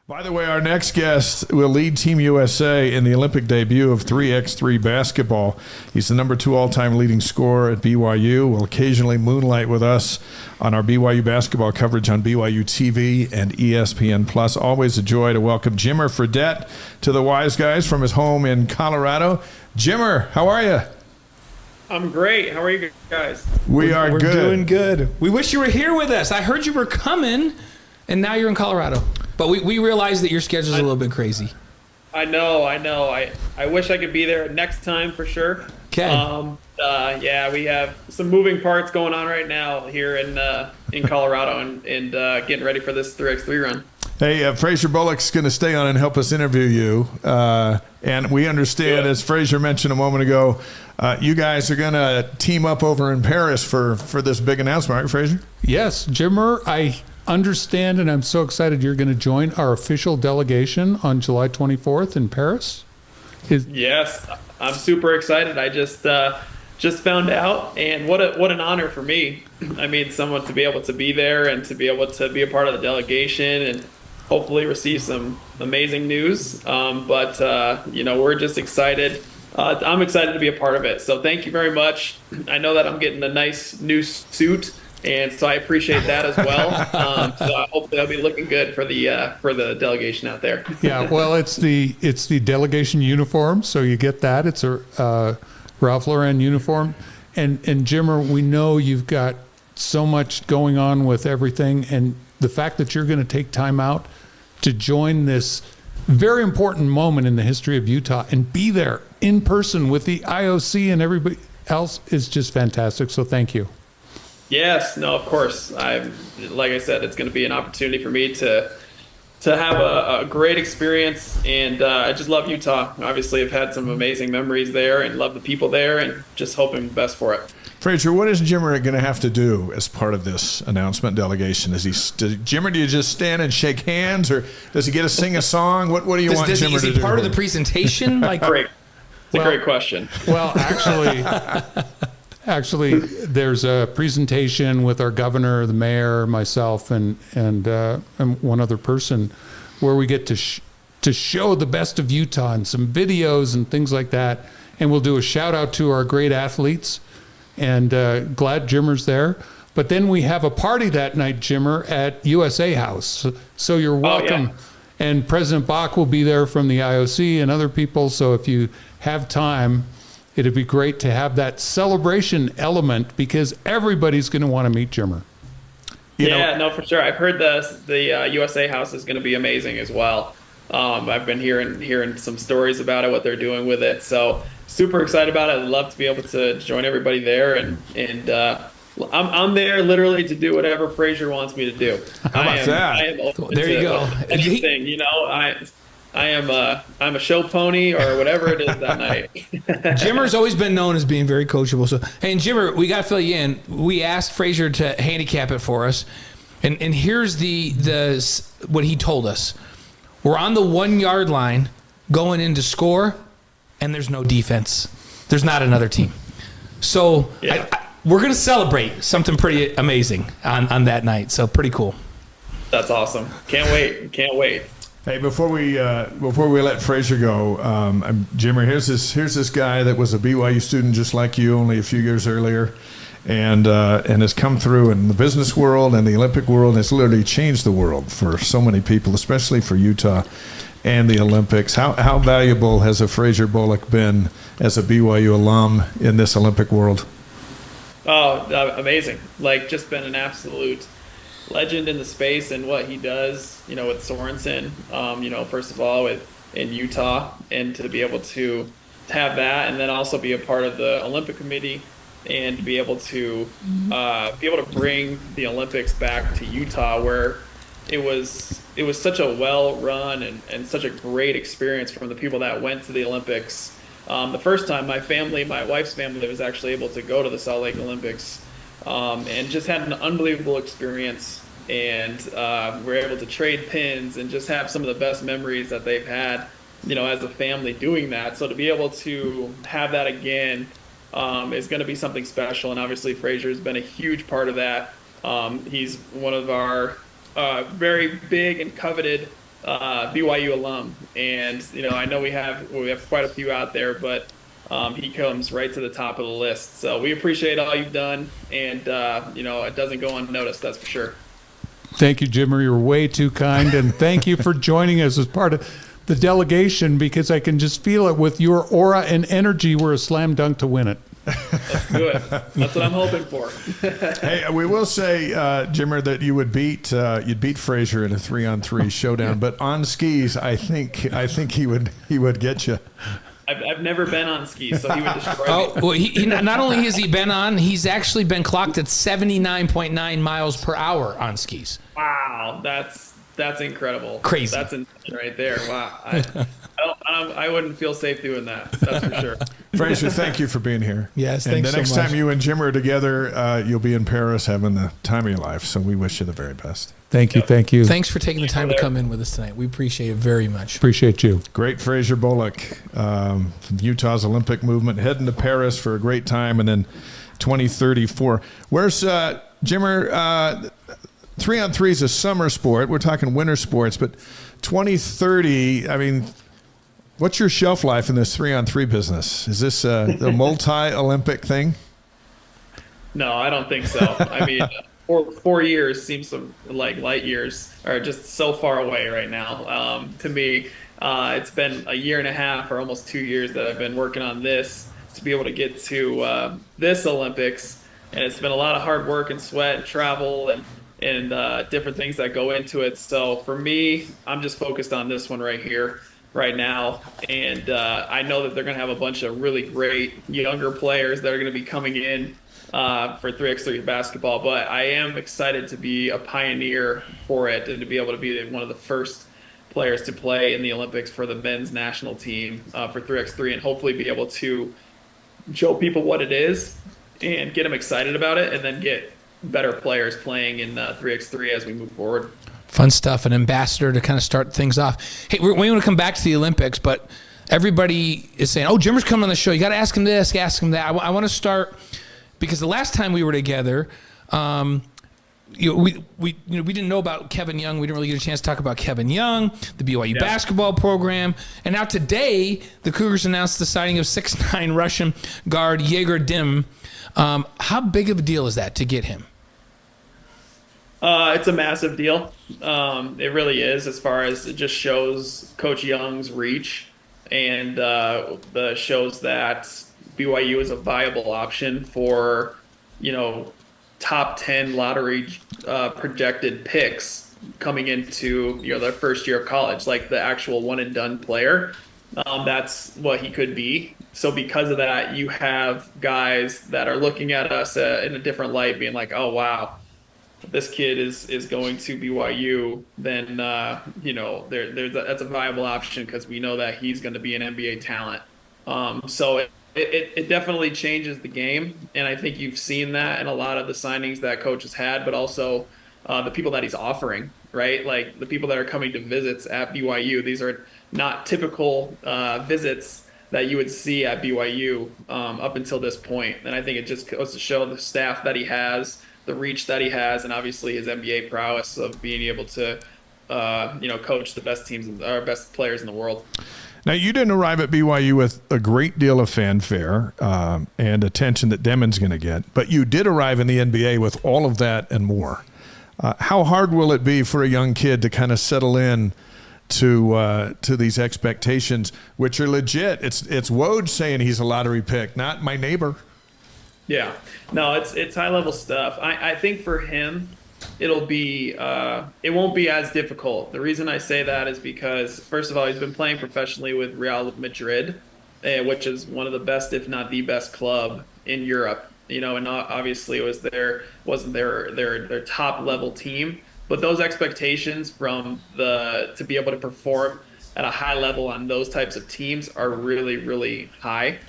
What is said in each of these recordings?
By the way, our next guest will lead Team USA in the Olympic debut of 3x3 basketball. He's the number 2 all-time leading scorer at BYU. Will occasionally moonlight with us on our BYU basketball coverage on BYU TV and ESPN+. Always a joy to welcome Jimmer Fredette to the Wise Guys from his home in Colorado. Jimmer, how are you? I'm great. How are you guys? We're good. Doing good. We wish you were here with us. I heard you were coming, and now you're in Colorado. But we realize that your schedule's a little bit crazy. I know. I wish I could be there next time for sure. Okay. Yeah, we have some moving parts going on right now here in Colorado and getting ready for this 3x3 run. Hey, Fraser Bullock's going to stay on and help us interview you. And we understand, as Fraser mentioned a moment ago, you guys are going to team up over in Paris for this big announcement, right, Fraser? Yes, Jimmer, I understand, and I'm so excited you're going to join our official delegation on July 24th in Paris. Yes, I'm super excited. I just found out, and what an honor for me. I mean, someone to be able to be there and to be able to be a part of the delegation and hopefully receive some amazing news. But we're just excited. I'm excited to be a part of it. So thank you very much. I know that I'm getting a nice new suit, and so I appreciate that as well. So hopefully I'll be looking good for the delegation out there. Yeah, well, it's the delegation uniform, so you get that. It's a Ralph Lauren uniform. And Jimmer, we know you've got so much going on with everything, and the fact that you're going to take time out to join this very important moment in the history of Utah and be there in person with the IOC and everybody else is just fantastic. So thank you. Yes, no, of course. Like I said, it's going to be an opportunity for me to have a great experience, and I just love Utah. Obviously, I've had some amazing memories there and love the people there, and just hoping the best for it. Fraser, what is Jimmer going to have to do as part of this announcement delegation? Jimmer, do you just stand and shake hands, or does he get to sing a song? What do you want Jimmer to do? Is he part of the presentation? Great. It's a great question. Well, actually, there's a presentation with our governor, the mayor, myself, and one other person, where we get to show the best of Utah and some videos and things like that. And we'll do a shout out to our great athletes. And glad Jimmer's there. But then we have a party that night, Jimmer, at USA House. So you're welcome. Oh, yeah. And President Bach will be there from the IOC and other people. So if you have time, it'd be great to have that celebration element, because everybody's going to want to meet Jimmer. No, for sure. I've heard the USA House is going to be amazing as well. I've been hearing some stories about it, what they're doing with it. So super excited about it. I'd love to be able to join everybody there, and I'm there literally to do whatever Fraser wants me to do. How about that? I am open there you to go. Anything, I'm a show pony or whatever it is that night. Jimmer's always been known as being very coachable. So, hey, and Jimmer, we got to fill you in. We asked Fraser to handicap it for us, and here's the what he told us. We're on the 1 yard line going in to score, and there's no defense. There's not another team. So yeah. We're going to celebrate something pretty amazing on that night. So pretty cool. That's awesome. Can't wait. Hey, before we let Fraser go, Jimmer, here's this guy that was a BYU student just like you, only a few years earlier, and has come through in the business world and the Olympic world, and has literally changed the world for so many people, especially for Utah and the Olympics. How valuable has a Fraser Bullock been as a BYU alum in this Olympic world? Oh, amazing. Just been an absolute legend in the space and what he does, with Sorensen, first of all in Utah, and to be able to have that, and then also be a part of the Olympic committee, and be able to bring the Olympics back to Utah, where it was such a well-run and such a great experience from the people that went to the Olympics. The first time my wife's family was actually able to go to the Salt Lake Olympics, and just had an unbelievable experience, and we're able to trade pins and just have some of the best memories that they've had, as a family doing that. So to be able to have that again is going to be something special, and obviously Fraser has been a huge part of that. He's one of our very big and coveted BYU alum, and I know we have quite a few out there, but he comes right to the top of the list. So we appreciate all you've done, and it doesn't go unnoticed, that's for sure. Thank you, Jimmer. You're way too kind, and thank you for joining us as part of the delegation, because I can just feel it with your aura and energy. We're a slam dunk to win it. Let's do it. That's what I'm hoping for. Hey, we will say, Jimmer, that you would you'd beat Frazier in a 3-on-3 showdown, but on skis, I think he would get you. I've never been on skis, so he would destroy me. Oh, well, he not only has he been on, he's actually been clocked at 79.9 miles per hour on skis. Wow, that's incredible. Crazy. That's insane right there. Wow. I wouldn't feel safe doing that. That's for sure. Frazier, thank you for being here. Yes, and thanks the next so much. time you and Jimmer are together, you'll be in Paris having the time of your life. So we wish you the very best. Thank you. Thank you. Thanks for taking the time to come in with us tonight. We appreciate it very much. Appreciate you. Great Frazier Bullock from Utah's Olympic movement, heading to Paris for a great time, and then 2034. Where's Jimmer? 3-on-3 is a summer sport. We're talking winter sports, but 2030. I mean, what's your shelf life in this 3-on-3 business? Is this a multi-Olympic thing? No, I don't think so. I mean, 4 years seems like light years, or just so far away right now. To me, it's been a year and a half or almost 2 years that I've been working on this to be able to get to this Olympics, and it's been a lot of hard work and sweat and travel and different things that go into it. So for me, I'm just focused on this one right here, right now. And I know that they're going to have a bunch of really great younger players that are going to be coming in for 3x3 basketball. But I am excited to be a pioneer for it and to be able to be one of the first players to play in the Olympics for the men's national team for 3x3, and hopefully be able to show people what it is and get them excited about it, and then get better players playing in 3x3 as we move forward. Fun stuff. An ambassador to kind of start things off. Hey, we want to come back to the Olympics, but everybody is saying, "Oh, Jimmer's coming on the show. You got to ask him this, ask him that." I want to start because the last time we were together, we didn't know about Kevin Young. We didn't really get a chance to talk about Kevin Young, the BYU basketball program, and now today the Cougars announced the signing of 6'9" Russian guard Egor Demin. How big of a deal is that to get him? It's a massive deal. It really is, as far as it just shows Coach Young's reach, and shows that BYU is a viable option for, top 10 lottery projected picks coming into their first year of college, like the actual one and done player. That's what he could be. So because of that, you have guys that are looking at us in a different light, being like, "Oh wow, this kid is going to BYU." Then that's a viable option because we know that he's going to be an NBA talent. So it definitely changes the game, and I think you've seen that in a lot of the signings that coach has had, but also the people that he's offering, right? Like the people that are coming to visits at BYU. These are not typical visits that you would see at BYU up until this point. And I think it just goes to show the staff that he has, the reach that he has, and obviously his NBA prowess of being able to, coach the best teams or best players in the world. Now, you didn't arrive at BYU with a great deal of fanfare and attention that Demin's going to get, but you did arrive in the NBA with all of that and more. How hard will it be for a young kid to kind of settle in to these expectations, which are legit? It's Woj saying he's a lottery pick, not my neighbor. Yeah, no, it's high level stuff. I think for him, it'll be it won't be as difficult. The reason I say that is because, first of all, he's been playing professionally with Real Madrid, which is one of the best, if not the best club in Europe. And obviously wasn't their top level team. But those expectations to be able to perform at a high level on those types of teams are really, really high.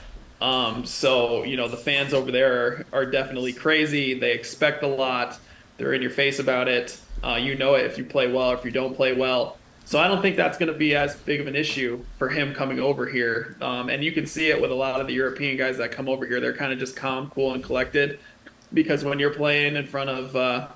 So the fans over there are definitely crazy. They expect a lot. They're in your face about it. It if you play well or if you don't play well. So I don't think that's going to be as big of an issue for him coming over here. And you can see it with a lot of the European guys that come over here. They're kind of just calm, cool, and collected, because when you're playing in front of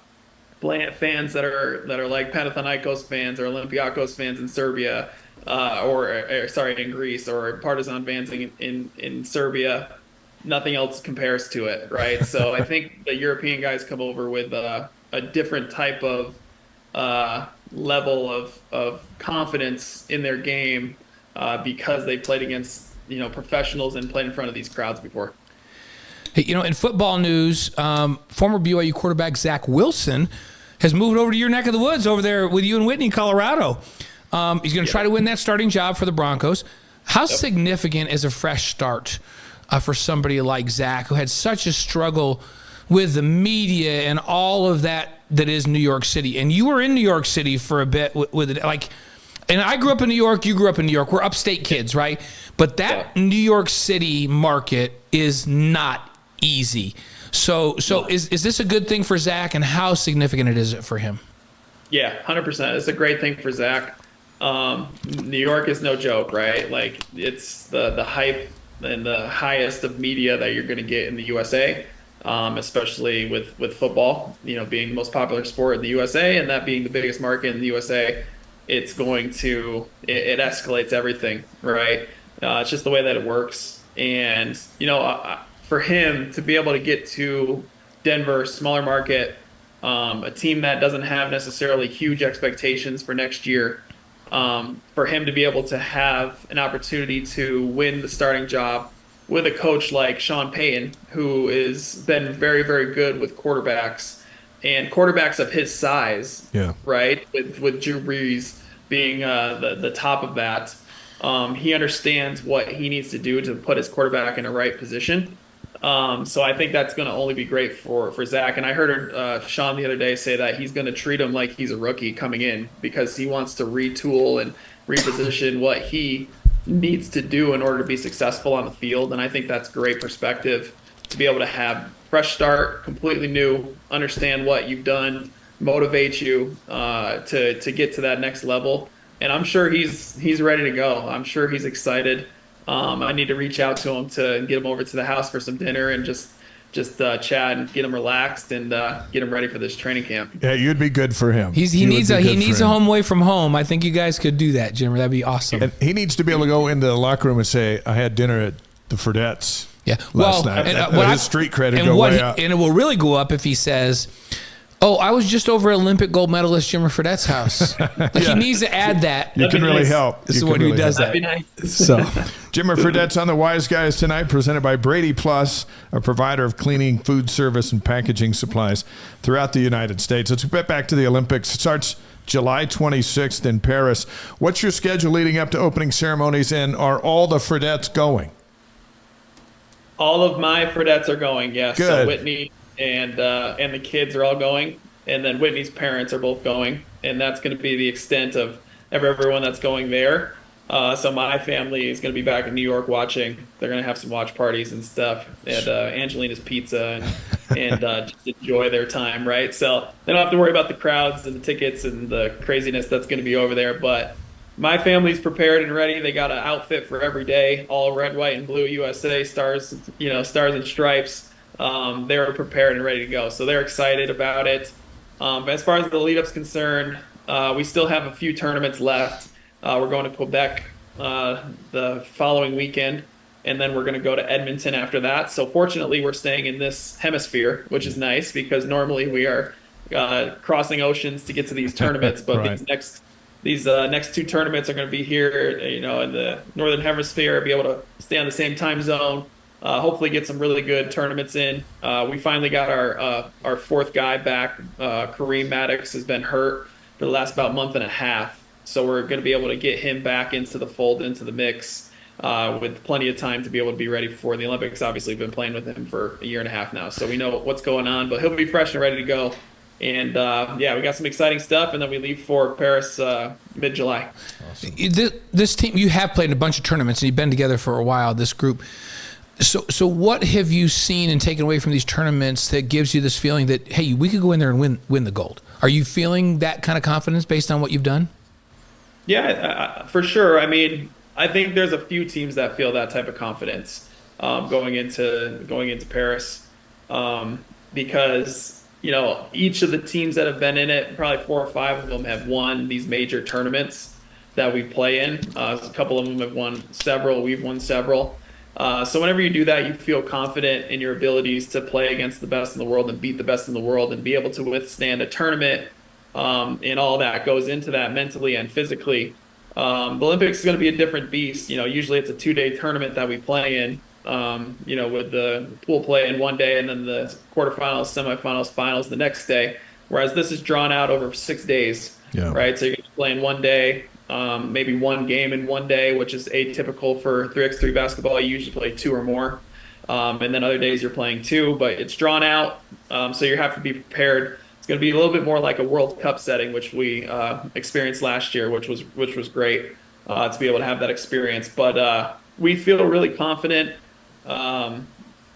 fans that are like Panathinaikos fans or Olympiakos fans in Serbia, in Greece, or Partizan fans in Serbia. Nothing else compares to it, right? So I think the European guys come over with a different type of level of confidence in their game because they played against professionals and played in front of these crowds before. Hey, in football news, former BYU quarterback Zach Wilson has moved over to your neck of the woods over there with you and Whitney, Colorado. He's going to try to win that starting job for the Broncos. How significant is a fresh start for somebody like Zach, who had such a struggle with the media and all of that is New York City? And you were in New York City for a bit with it, like. And I grew up in New York. You grew up in New York. We're upstate kids, right? But that New York City market is not easy. So is this a good thing for Zach, and how significant is it for him? Yeah, 100%. It's a great thing for Zach. New York is no joke, right? Like, it's the hype and the highest of media that you're going to get in the USA, especially with football, being the most popular sport in the USA, and that being the biggest market in the USA. It's going to it escalates everything, right? It's just the way that it works. And for him to be able to get to Denver, smaller market, a team that doesn't have necessarily huge expectations for next year, for him to be able to have an opportunity to win the starting job with a coach like Sean Payton, who has been very, very good with quarterbacks and quarterbacks of his size, right? With Drew Brees being the top of that. He understands what he needs to do to put his quarterback in the right position. So I think that's going to only be great for Zach. And I heard Sean the other day say that he's going to treat him like he's a rookie coming in, because he wants to retool and reposition what he needs to do in order to be successful on the field. And I think that's great perspective to be able to have fresh start, completely new, understand what you've done, motivate you to get to that next level. And I'm sure he's ready to go. I'm sure he's excited. I need to reach out to him to get him over to the house for some dinner and just chat and get him relaxed and get him ready for this training camp. Yeah, you'd be good for him. He needs a home away from home. I think you guys could do that, Jimmer. That'd be awesome. And he needs to be able to go into the locker room and say, "I had dinner at the Fredettes." Last night. And his street credit go way up. And it will really go up if he says, "Oh, I was just over at Olympic gold medalist Jimmer Fredette's house." He needs to add that. You can really help. This is when he does that. That'd be nice. So, Jimmer Fredette's on the Wise Guys tonight, presented by Brady Plus, a provider of cleaning, food service, and packaging supplies throughout the United States. Let's get back to the Olympics. It starts July 26th in Paris. What's your schedule leading up to opening ceremonies, and are all the Fredettes going? All of my Fredettes are going, yes. Good. So Whitney and the kids are all going, and then Whitney's parents are both going, and that's going to be the extent of everyone that's going there. So my family is going to be back in New York watching. They're going to have some watch parties and stuff at Angelina's Pizza and just enjoy their time, right? So they don't have to worry about the crowds and the tickets and the craziness that's going to be over there. But my family's prepared and ready. They got an outfit for every day, all red, white, and blue USA, stars and stripes. They're prepared and ready to go. So they're excited about it. As far as the lead-up's concerned, we still have a few tournaments left. We're going to Quebec the following weekend, and then we're going to go to Edmonton after that. So fortunately, we're staying in this hemisphere, which is nice, because normally we are crossing oceans to get to these tournaments. But Right. these next two tournaments are going to be here, in the northern hemisphere, be able to stay on the same time zone. Hopefully get some really good tournaments in. We finally got our fourth guy back. Kareem Maddox has been hurt for the last about month and a half. So we're going to be able to get him back into the fold, into the mix, with plenty of time to be able to be ready for the Olympics. Obviously, we've been playing with him for a year and a half now, so we know what's going on. But he'll be fresh and ready to go. And, we got some exciting stuff, and then we leave for Paris mid-July. Awesome. This team, you have played in a bunch of tournaments, and you've been together for a while, this group. So what have you seen and taken away from these tournaments that gives you this feeling that, hey, we could go in there and win the gold? Are you feeling that kind of confidence based on what you've done? Yeah, for sure. I mean, I think there's a few teams that feel that type of confidence going into Paris, because each of the teams that have been in it, probably 4 or 5 of them have won these major tournaments that we play in. A couple of them have won several. We've won several. So whenever you do that, you feel confident in your abilities to play against the best in the world and beat the best in the world and be able to withstand a tournament, and all that goes into that mentally and physically. The Olympics is going to be a different beast. Usually it's a 2-day tournament that we play in, with the pool play in one day and then the quarterfinals, semifinals, finals the next day. Whereas this is drawn out over 6 days, right? So you're going to play in one day, maybe one game in one day, which is atypical for 3x3 basketball. You usually play 2 or more. And then other days you're playing 2, but it's drawn out. So you have to be prepared. It's going to be a little bit more like a World Cup setting, which we experienced last year, which was great to be able to have that experience. But we feel really confident.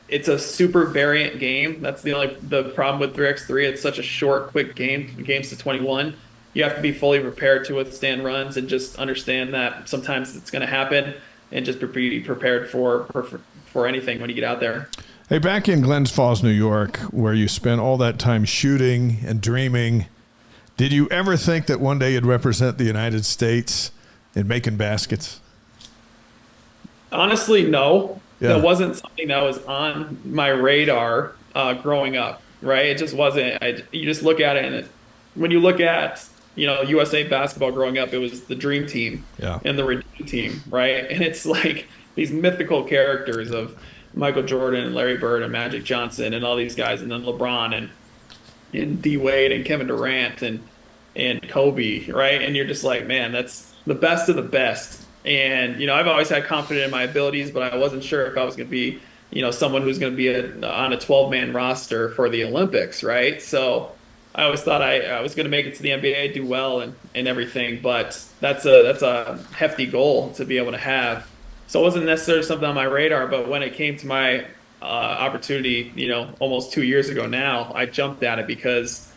It's a super variant game. That's the problem with 3x3. It's such a short, quick game, games to 21. You have to be fully prepared to withstand runs and just understand that sometimes it's going to happen, and just be prepared for anything when you get out there. Hey, back in Glens Falls, New York, where you spent all that time shooting and dreaming, did you ever think that one day you'd represent the United States in making baskets? Honestly, no. Yeah. That wasn't something that was on my radar growing up, right? It just wasn't. You just look at it, and when you look at USA basketball growing up, it was the Dream Team and the Redeem Team, right? And it's like these mythical characters of Michael Jordan and Larry Bird and Magic Johnson and all these guys, and then LeBron and D Wade and Kevin Durant and Kobe, right? And you're just like, man, that's the best of the best. And I've always had confidence in my abilities, but I wasn't sure if I was going to be someone who's going to be on a 12-man roster for the Olympics, right? So I always thought I was going to make it to the NBA, do well and everything, but that's a hefty goal to be able to have. So it wasn't necessarily something on my radar, but when it came to my opportunity, almost 2 years ago now, I jumped at it because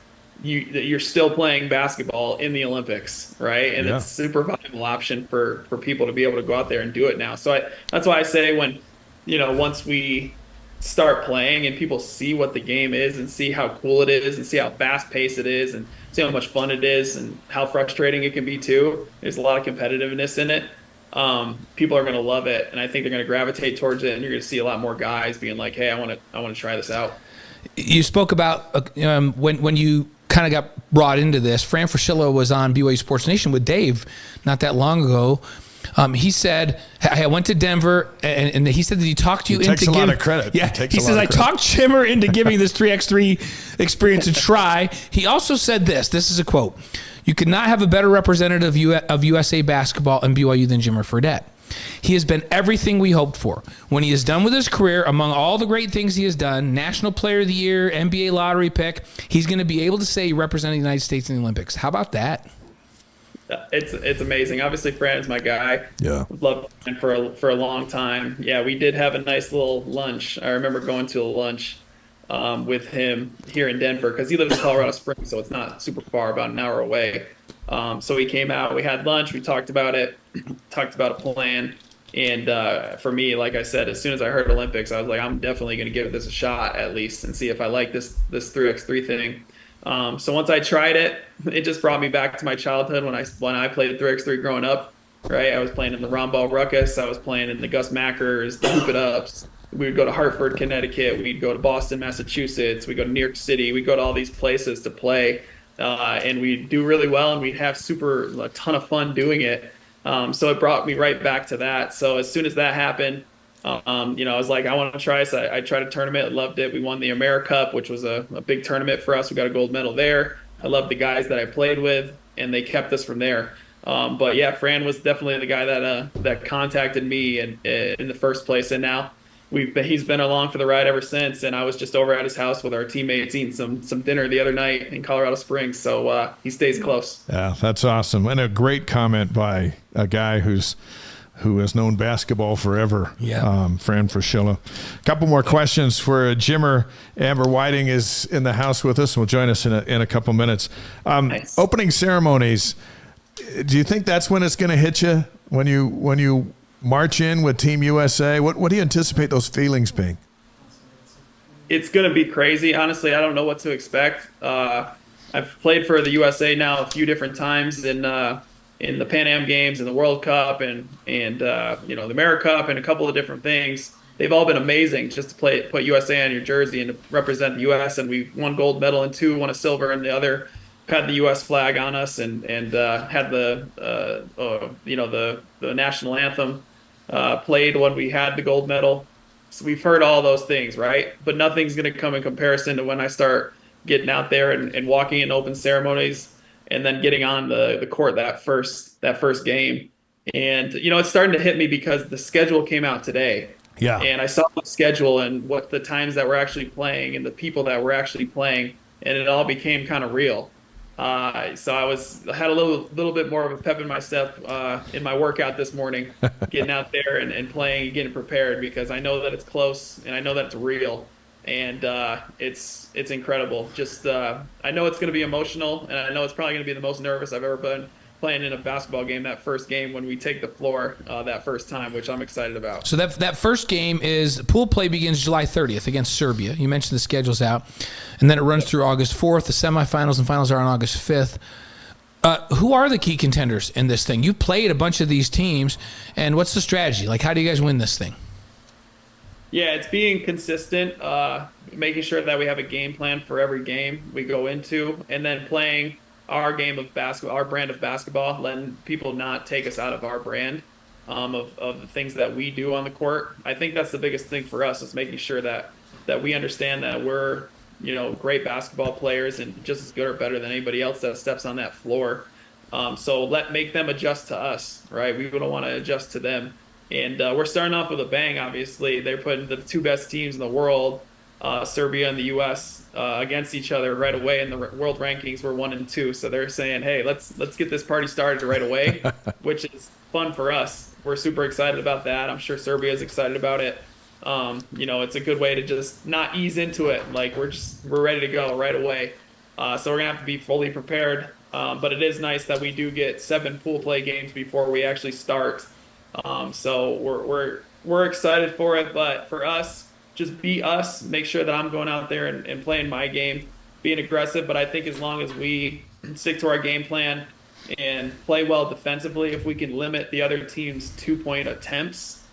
you're still playing basketball in the Olympics, right? And it's a super valuable option for people to be able to go out there and do it now. So that's why I say when, once we start playing and people see what the game is and see how cool it is and see how fast paced it is and see how much fun it is and how frustrating it can be too. There's a lot of competitiveness in it. People are going to love it, and I think they're going to gravitate towards it, and you're going to see a lot more guys being like, hey, I want to try this out. You spoke about when you kind of got brought into this. Fran Fraschilla was on BYU Sports Nation with Dave not that long ago. He said, I went to Denver, and he said that he talked to you into giving... takes a lot of credit. Yeah, he says, I talked Jimmer into giving this 3x3 experience a try. He also said this is a quote, "You could not have a better representative of USA basketball in BYU than Jimmer Fredette. He has been everything we hoped for. When he is done with his career, among all the great things he has done, National Player of the Year, NBA lottery pick, he's going to be able to say he represented the United States in the Olympics." How about that? It's amazing. Obviously, Fran is my guy. Yeah. Loved him for a long time. Yeah, we did have a nice little lunch. I remember going to a lunch with him here in Denver because he lives in Colorado Springs, so it's not super far, about an hour away. So he came out, we had lunch, we talked about it, talked about a plan. And for me, like I said, as soon as I heard Olympics, I was like, I'm definitely going to give this a shot at least and see if I like this 3x3 thing. So once I tried it, it just brought me back to my childhood when I played 3x3 growing up, right? I was playing in the Romball Ruckus. I was playing in the Gus Mackers, the Hoop It Ups. We would go to Hartford, Connecticut. We'd go to Boston, Massachusetts. We'd go to New York City. We'd go to all these places to play. And we'd do really well, and we'd have a ton of fun doing it. So it brought me right back to that. So as soon as that happened, I was like, I want to try. So I tried a tournament, loved it. We won the Americup, which was a big tournament for us. We got a gold medal there. I loved the guys that I played with, and they kept us from there. But yeah, Fran was definitely the guy that contacted me in the first place, and now he's been along for the ride ever since. And I was just over at his house with our teammates eating some dinner the other night in Colorado Springs. So he stays close. Yeah, that's awesome, and a great comment by a guy who has known basketball forever. Yeah. Fran Fraschilla. A couple more questions for Jimmer. Amber Whiting is in the house with us and will join us in a couple minutes. Nice. Opening ceremonies. Do you think that's when it's going to hit you when you march in with Team USA? What do you anticipate those feelings being? It's going to be crazy. Honestly, I don't know what to expect. I've played for the USA now a few different times in the Pan Am Games and the World Cup and the AmeriCup and a couple of different things. They've all been amazing just to put USA on your jersey and to represent the U.S. And we've won gold medal in two, won a silver in the other, had the U.S. flag on us and had the national anthem played when we had the gold medal. So we've heard all those things, right? But nothing's going to come in comparison to when I start getting out there and walking in open ceremonies and then getting on the court that first game. And, it's starting to hit me because the schedule came out today. Yeah. And I saw the schedule and what the times that we're actually playing and the people that were actually playing, and it all became kind of real. So I had a little bit more of a pep in my step in my workout this morning, getting out there and playing and getting prepared because I know that it's close and I know that it's real, and it's incredible. Just I know it's going to be emotional, and I know it's probably going to be the most nervous I've ever been playing in a basketball game, that first game when we take the floor that first time, which I'm excited about. So that first game is pool play begins July 30th against Serbia. You mentioned the schedule's out, and then it runs through August 4th. The semifinals and finals are on August 5th. Who are the key contenders in this thing? You've played a bunch of these teams, and what's the strategy? Like, how do you guys win this thing? Yeah, it's being consistent, making sure that we have a game plan for every game we go into, and then playing our game of basketball, our brand of basketball, letting people not take us out of our brand of the things that we do on the court. I think that's the biggest thing for us is making sure that we understand that we're, great basketball players and just as good or better than anybody else that steps on that floor. So make them adjust to us, right? We don't want to adjust to them. And we're starting off with a bang, obviously. They're putting the two best teams in the world, Serbia and the U.S., against each other right away in the world rankings. We're 1 and 2, so they're saying, "Hey, let's get this party started right away," which is fun for us. We're super excited about that. I'm sure Serbia is excited about it. It's a good way to just not ease into it. Like we're ready to go right away. So we're gonna have to be fully prepared. But it is nice that we do get 7 pool play games before we actually start. So we're excited for it. But for us, just be us, make sure that I'm going out there and playing my game, being aggressive. But I think as long as we stick to our game plan and play well defensively, if we can limit the other team's 2-point attempts,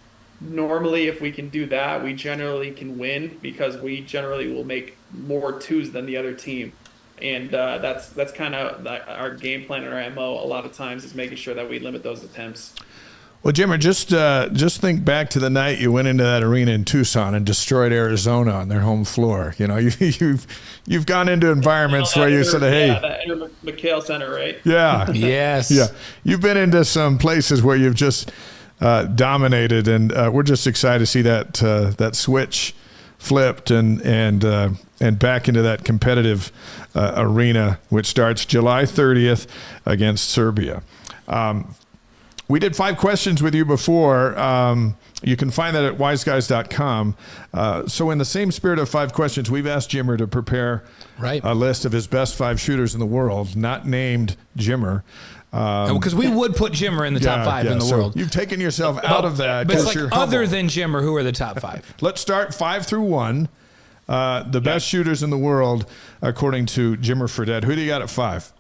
normally if we can do that, we generally can win because we generally will make more twos than the other team. And that's kind of our game plan and our MO a lot of times is making sure that we limit those attempts. Well, Jimmer, just think back to the night you went into that arena in Tucson and destroyed Arizona on their home floor. You've gone into environments where you said, "Hey, that Enter McHale Center, right?" Yeah. Yes. Yeah. You've been into some places where you've just dominated, and we're just excited to see that switch flipped and back into that competitive arena, which starts July 30th against Serbia. We did 5 questions with you before. You can find that at wiseguys.com. So in the same spirit of 5 questions, we've asked Jimmer to prepare a list of his best 5 shooters in the world, not named Jimmer. Because we would put Jimmer in the top 5 in the world. You've taken yourself out of that. But it's like you're other humble. than Jimmer, who are the top 5? Let's start 5 through 1. The best shooters in the world, according to Jimmer Fredette. Who do you got at 5?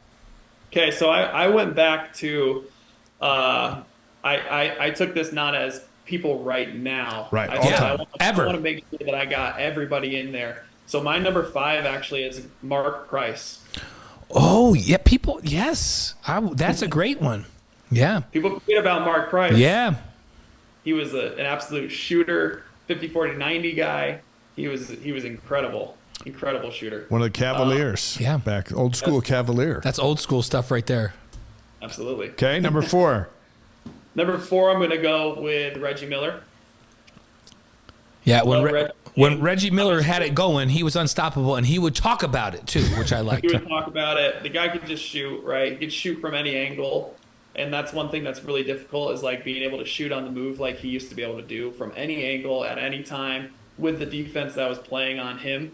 Okay, so I went back to I took this not as people right now. Right, I all time. I want to make sure that I got everybody in there. So my number 5 actually is Mark Price. Oh, yeah, people, yes. That's a great one. Yeah. People forget about Mark Price. Yeah. He was an absolute shooter, 50, 40, 90 guy. He was incredible. Incredible shooter. One of the Cavaliers. Back old school Cavalier. That's old school stuff right there. Absolutely. Okay, number 4. Number 4, I'm going to go with Reggie Miller. Yeah, when Reggie Miller had it going, he was unstoppable, and he would talk about it too, which I liked. He would talk about it. The guy could just shoot, right? He could shoot from any angle, and that's one thing that's really difficult is like being able to shoot on the move like he used to be able to do from any angle at any time with the defense that was playing on him.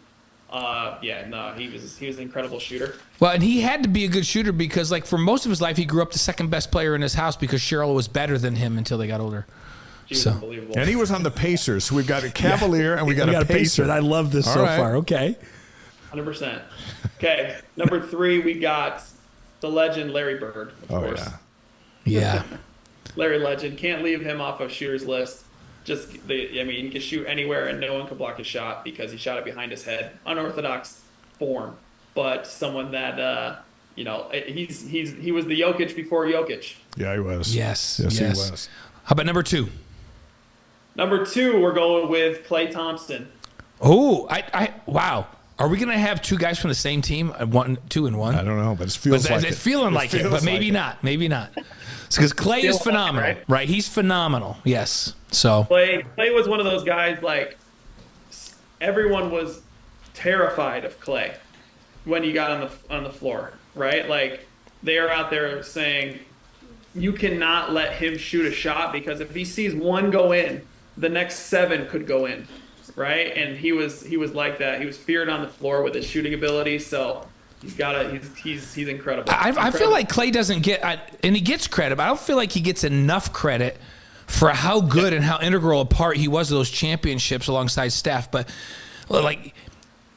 He was an incredible shooter. Well, and he had to be a good shooter because, like, for most of his life, he grew up the second best player in his house because Cheryl was better than him until they got older. She was So- unbelievable. And he was on the Pacers. So we've got a Cavalier and we got, a Pacer. Pacer. I love this All so right. far. Okay. 100%. Okay, number 3, we got the legend Larry Bird, of Oh, course. yeah. Yeah. Larry Legend, can't leave him off of shooter's list. He can shoot anywhere and no one can block his shot because he shot it behind his head. Unorthodox form, but someone that he was the Jokic before Jokic. Yeah, he was. Yes. Yes, yes. he was. How about number 2? Number 2, we're going with Klay Thompson. Oh, wow. Are we going to have 2 guys from the same team? 1, 2, and 1? I don't know, but it feels like it's it. feeling like it, feels but maybe like it. not. Maybe not. Because Clay is Feels like it, phenomenal, right? right? He's phenomenal. Yes. So Klay was one of those guys, like, everyone was terrified of Klay when he got on the floor, right? Like, they are out there saying, you cannot let him shoot a shot because if he sees one go in, the next 7 could go in, right? And he was like that. He was feared on the floor with his shooting ability, so he's incredible. I feel like Clay doesn't get, and he gets credit, but I don't feel like he gets enough credit for how good and how integral a part he was of those championships alongside Steph. But like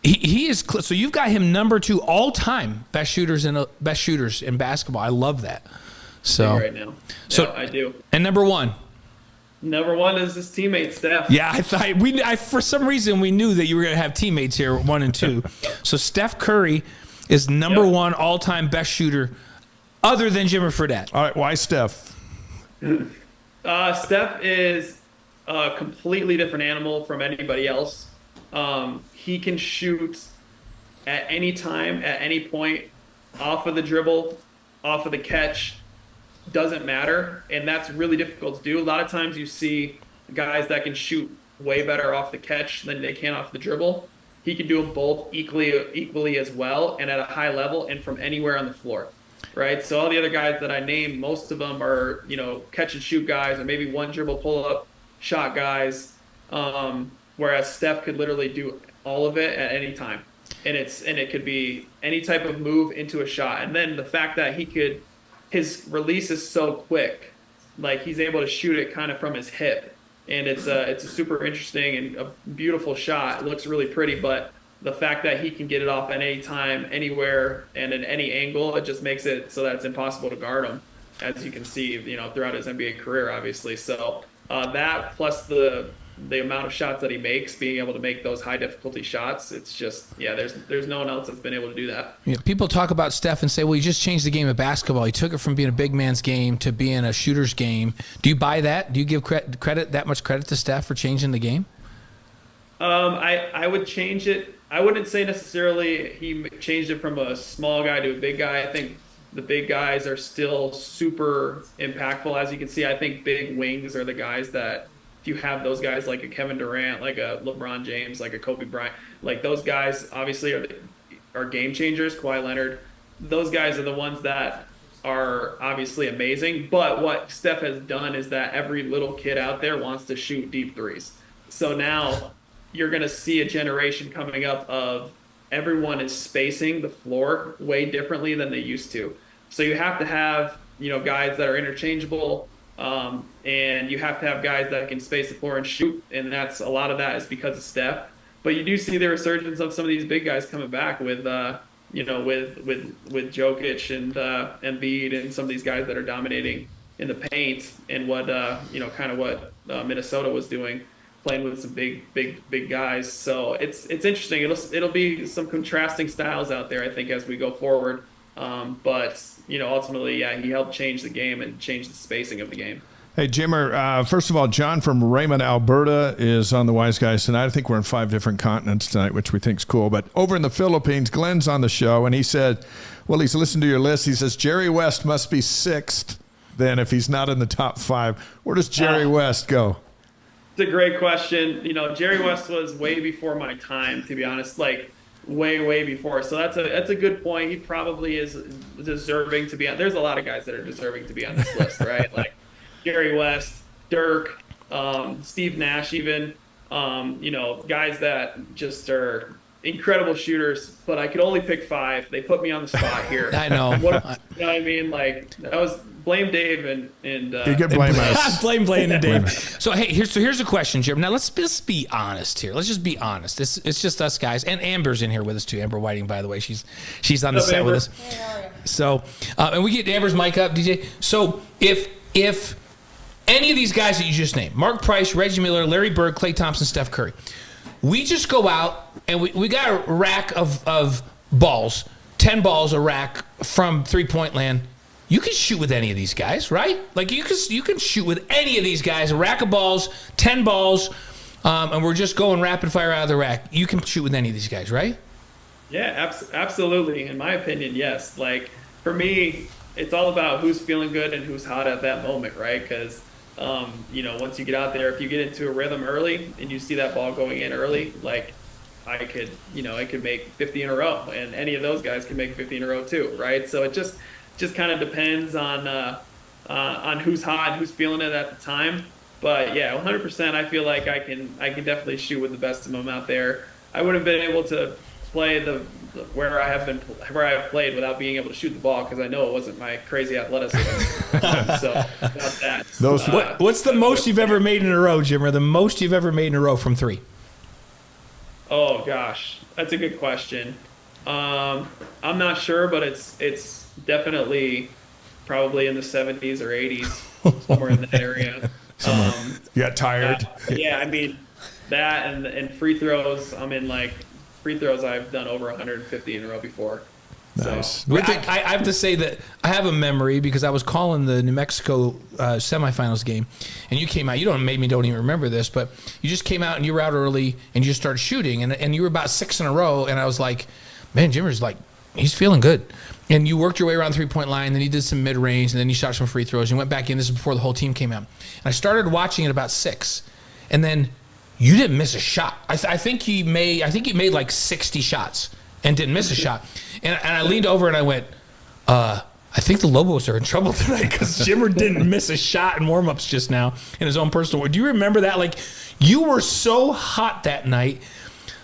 he is, so you've got him number 2 all time best shooters in basketball. I love that. So right now. So- Yeah, I do. and number 1. Number 1 is his teammate Steph. Yeah, I for some reason we knew that you were going to have teammates here, 1 and 2. So Steph Curry is number 1 all-time best shooter, other than Jimmer Fredette. All right, why Steph? Steph is a completely different animal from anybody else. He can shoot at any time, at any point, off of the dribble, off of the catch, doesn't matter, and that's really difficult to do. A lot of times you see guys that can shoot way better off the catch than they can off the dribble. He can do them both equally as well and at a high level and from anywhere on the floor, right? So all the other guys that I named, most of them are, catch and shoot guys or maybe one dribble pull up shot guys, whereas Steph could literally do all of it at any time. And it could be any type of move into a shot. And then the fact that his release is so quick, like he's able to shoot it kind of from his hip. And it's a super interesting and a beautiful shot. It looks really pretty, but the fact that he can get it off at any time, anywhere, and in any angle, it just makes it so that it's impossible to guard him, as you can see, throughout his NBA career, obviously. So that plus the amount of shots that he makes, being able to make those high difficulty shots, it's just, there's no one else that's been able to do that. Yeah, people talk about Steph and say, well, he just changed the game of basketball. He took it from being a big man's game to being a shooter's game. Do you buy that? Do you give that much credit to Steph for changing the game? I would change it. I wouldn't say necessarily he changed it from a small guy to a big guy. I think the big guys are still super impactful. As you can see, I think big wings are the guys that, if you have those guys like a Kevin Durant, like a LeBron James, like a Kobe Bryant, like those guys obviously are game changers. Kawhi Leonard, those guys are the ones that are obviously amazing. But what Steph has done is that every little kid out there wants to shoot deep threes. So now you're going to see a generation coming up of everyone is spacing the floor way differently than they used to. So you have to have, guys that are interchangeable, and you have to have guys that can space the floor and shoot, and a lot of that is because of Steph. But you do see the resurgence of some of these big guys coming back with Jokic and Embiid and some of these guys that are dominating in the paint, and what Minnesota was doing, playing with some big guys. So it's interesting. It'll be some contrasting styles out there, I think, as we go forward. But ultimately, he helped change the game and change the spacing of the game. Hey, Jimmer, first of all, John from Raymond, Alberta is on the Wise Guys tonight. I think we're in 5 different continents tonight, which we think is cool. But over in the Philippines, Glenn's on the show, and he said, well, he's listened to your list. He says, Jerry West must be 6th then if he's not in the top 5. Where does Jerry West go? It's a great question. Jerry West was way before my time, to be honest, like way before. So that's a good point. He probably is deserving to be on. There's a lot of guys that are deserving to be on this list, right? Like Jerry West, Dirk, Steve Nash, even, guys that just are incredible shooters, but I could only pick 5. They put me on the spot here. I know. You know what I mean? Like, that was blame Dave and You can blame us. blame and Dave. So hey, here's a question, Jim. Now let's just be honest here. Let's just be honest. It's just us guys, and Amber's in here with us too. Amber Whiting, by the way, she's on the set Amber? with us. Hey, how are you? So, and we get Amber's mic up, DJ. So if any of these guys that you just named, Mark Price, Reggie Miller, Larry Bird, Klay Thompson, Steph Curry, we just go out and we got a rack of balls, 10 balls a rack from 3-point land. You can shoot with any of these guys, right? Like you can shoot with any of these guys, a rack of balls, 10 balls, and we're just going rapid fire out of the rack. You can shoot with any of these guys, right? Yeah, absolutely. In my opinion, yes. Like, for me, it's all about who's feeling good and who's hot at that moment, right? Because, once you get out there, if you get into a rhythm early and you see that ball going in early, like, I could make 50 in a row, and any of those guys can make 50 in a row too, right? So it just kind of depends on who's hot and who's feeling it at the time. But yeah, 100%. I feel like I can definitely shoot with the best of them out there. I wouldn't have been able to play where I have played without being able to shoot the ball, because I know it wasn't my crazy athleticism. So about that. What's the most you've ever made in a row, Jim, or the most you've ever made in a row from 3? Oh gosh, that's a good question. I'm not sure, but it's definitely probably in the 70s or 80s, somewhere in that area. You got tired. Yeah, I mean that and free throws. Free throws I've done over 150 in a row before. Nice. So, I have to say that I have a memory because I was calling the New Mexico semifinals game, and you came out. You don't even remember this, but you just came out and you were out early and you just started shooting, and you were about 6 in a row, and I was like, man, Jimmer's like, he's feeling good. And you worked your way around the 3-point line, then you did some mid-range, and then you shot some free throws. You went back in. This is before the whole team came out. And I started watching at about 6, and then you didn't miss a shot. I think he made like 60 shots and didn't miss a shot. And I leaned over and I went, I think the Lobos are in trouble tonight because Jimmer didn't miss a shot in warm-ups just now in his own personal way. Do you remember that? Like, you were so hot that night.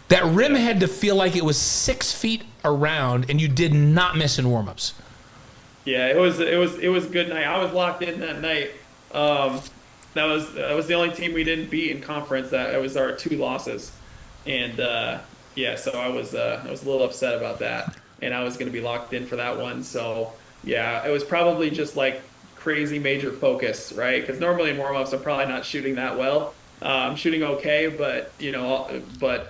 That rim had to feel like it was 6 feet around, and you did not miss in warmups. Yeah, it was a good night. I was locked in that night. That was the only team we didn't beat in conference. That was our 2 losses, and so I was a little upset about that, and I was going to be locked in for that one. So yeah, it was probably just like crazy major focus, right? Because normally in warmups I'm probably not shooting that well. I'm shooting okay, but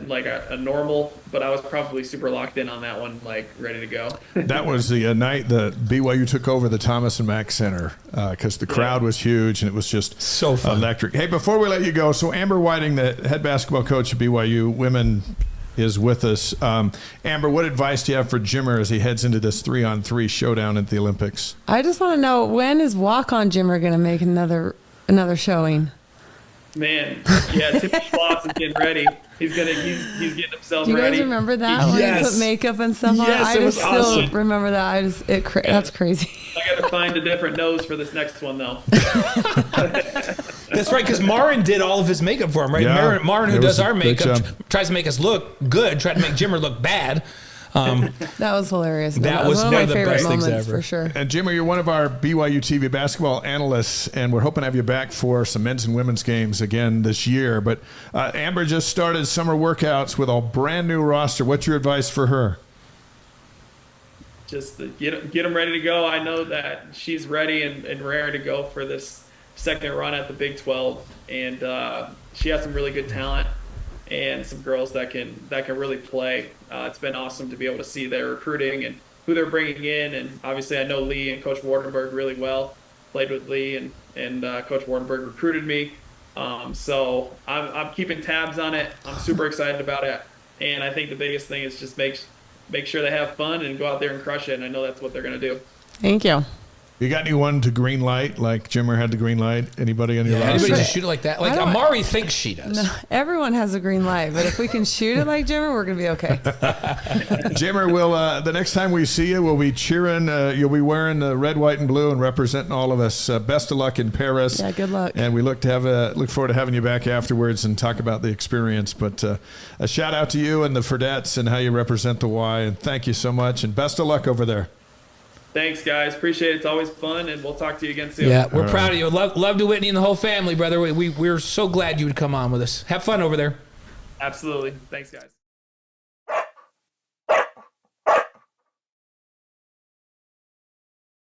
like a normal. But I was probably super locked in on that one, like ready to go. That was the night that BYU took over the Thomas and Mack Center because the crowd was huge and it was just so fun. Electric. Hey, before we let you go, so Amber Whiting, the head basketball coach at BYU women, is with us. Amber, what advice do you have for Jimmer as he heads into this 3-on-3 showdown at the Olympics? I just want to know, when is Walk-On Jimmer going to make another showing? Man, yeah, Tippy Schloss is getting ready. He's getting himself Do you ready. guys remember that when he put makeup and stuff on? Yes, it was still awesome. remember that. That's crazy. I got to find a different nose for this next one, though. That's right, because Marin did all of his makeup for him, right? Yeah, Marin, who it does was our a good makeup, job. tries to make us look good, tried to make Jimmer look bad. That was hilarious. That was one of one my of the favorite best things moments ever. for sure. And Jimmer, you're one of our BYU TV basketball analysts, and we're hoping to have you back for some men's and women's games again this year. But Amber just started summer workouts with a brand new roster. What's your advice for her? Just get them ready to go. I know that she's ready and raring to go for this second run at the Big 12, and she has some really good talent and some girls that can really play. It's been awesome to be able to see their recruiting and who they're bringing in, and obviously I know Lee and Coach Wardenberg really well. Played with Lee and Coach Wardenberg recruited me, so I'm keeping tabs on it. I'm super excited about it, and I think the biggest thing is just make sure they have fun and go out there and crush it. And I know that's what they're going to do. Thank you. You got anyone to green light like Jimmer had the green light? Anybody on your roster? Anybody just shoot it like that? Like I don't- Amari thinks she does. No, everyone has a green light, but if we can shoot it like Jimmer, we're gonna be okay. Jimmer, will the next time we see you, we'll be cheering. You'll be wearing the red, white, and blue and representing all of us. Best of luck in Paris. Yeah, good luck. And we look forward to having you back afterwards and talk about the experience. But a shout out to you and the Fredettes and how you represent the Y. And thank you so much. And best of luck over there. Thanks, guys. Appreciate it. It's always fun, and we'll talk to you again soon. Yeah, we're proud of you. Love to Whitney and the whole family, brother. We're so glad you would come on with us. Have fun over there. Absolutely. Thanks, guys.